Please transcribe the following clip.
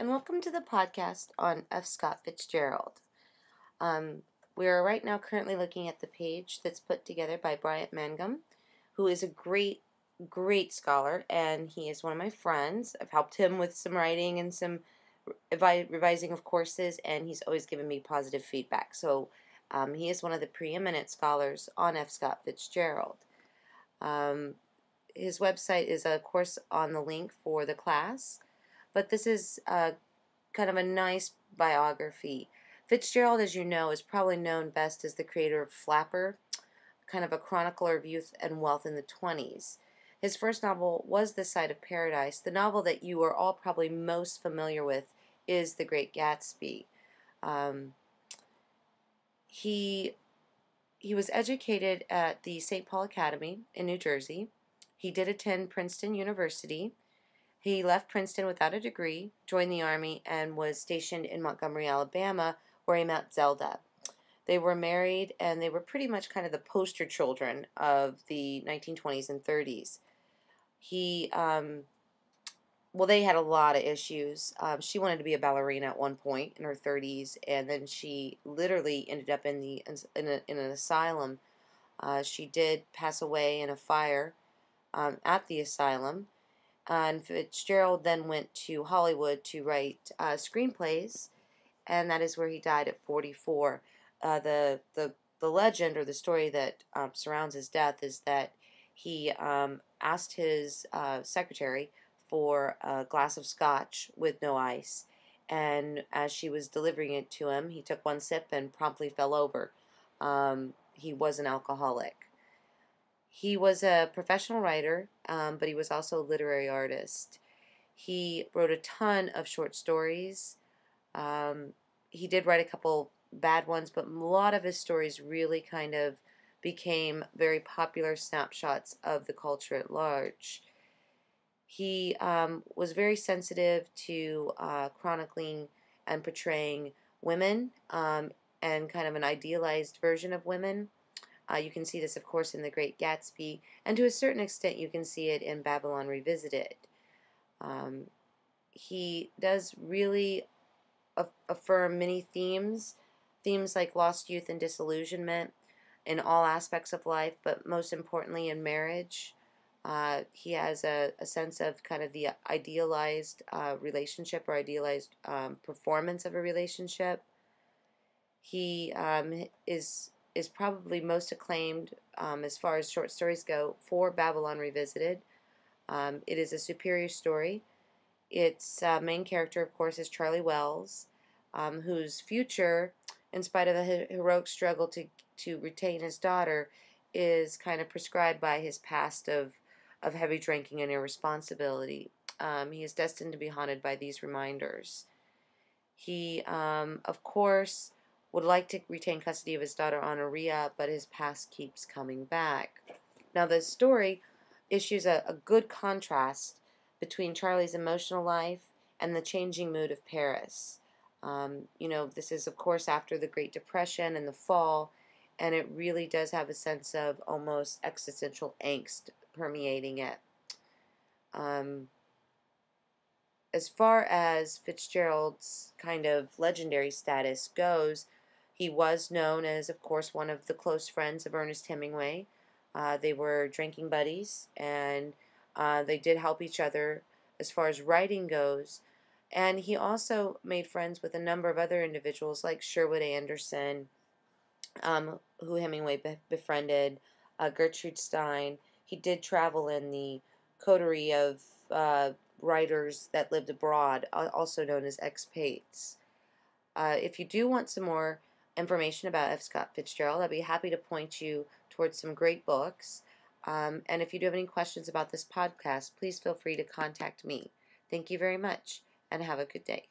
and welcome to the podcast on F.Scott Fitzgerald. We are right now currently looking at the page that's put together by Bryant Mangum, who is a great scholar, and he is one of my friends. I've helped him with some writing and some revising of courses, and he's always given me positive feedback. So he is one of the preeminent scholars on F.Scott Fitzgerald. His website is, of course, on the link for the class, but this is kind of a nice biography. Fitzgerald, as you know, is probably known best as the creator of Flapper, kind of a chronicler of youth and wealth in the 20s. His first novel was The Side of Paradise. The novel that you are all probably most familiar with is The Great Gatsby. He was educated at the St. Paul Academy in New Jersey. He did attend Princeton University. He left Princeton without a degree, joined the Army, and was stationed in Montgomery, Alabama, where he met Zelda. They were married, and they were pretty much kind of the poster children of the 1920s and 30s. They had a lot of issues. She wanted to be a ballerina at one point in her 30s, and then she literally ended up in an asylum. She did pass away in a fire at the asylum. And Fitzgerald then went to Hollywood to write screenplays, and that is where he died at 44. The legend or the story that surrounds his death is that he asked his secretary for a glass of scotch with no ice, and as she was delivering it to him, he took one sip and promptly fell over. He was an alcoholic. He was a professional writer, but he was also a literary artist. He wrote a ton of short stories. He did write a couple bad ones, but a lot of his stories really kind of became very popular snapshots of the culture at large. He was very sensitive to chronicling and portraying women and kind of an idealized version of women. You can see this, of course, in The Great Gatsby, and to a certain extent you can see it in Babylon Revisited. He does really affirm many themes like lost youth and disillusionment in all aspects of life, but most importantly in marriage. He has a sense of kind of the idealized relationship or idealized performance of a relationship. He is probably most acclaimed as far as short stories go for Babylon Revisited. It is a superior story. Its main character, of course, is Charlie Wells, whose future, in spite of a heroic struggle to retain his daughter, is kind of prescribed by his past of heavy drinking and irresponsibility. He is destined to be haunted by these reminders. He, of course, would like to retain custody of his daughter Honoria, but his past keeps coming back. Now, the story issues a good contrast between Charlie's emotional life and the changing mood of Paris. This is, of course, after the Great Depression and the fall, and it really does have a sense of almost existential angst permeating it. As far as Fitzgerald's kind of legendary status goes, he was known as, of course, one of the close friends of Ernest Hemingway. They were drinking buddies, and they did help each other as far as writing goes. And he also made friends with a number of other individuals like Sherwood Anderson, who Hemingway befriended, Gertrude Stein. He did travel in the coterie of writers that lived abroad, also known as expats. If you do want some more information about F.Scott Fitzgerald, I'd be happy to point you towards some great books. And if you do have any questions about this podcast, please feel free to contact me. Thank you very much, and have a good day.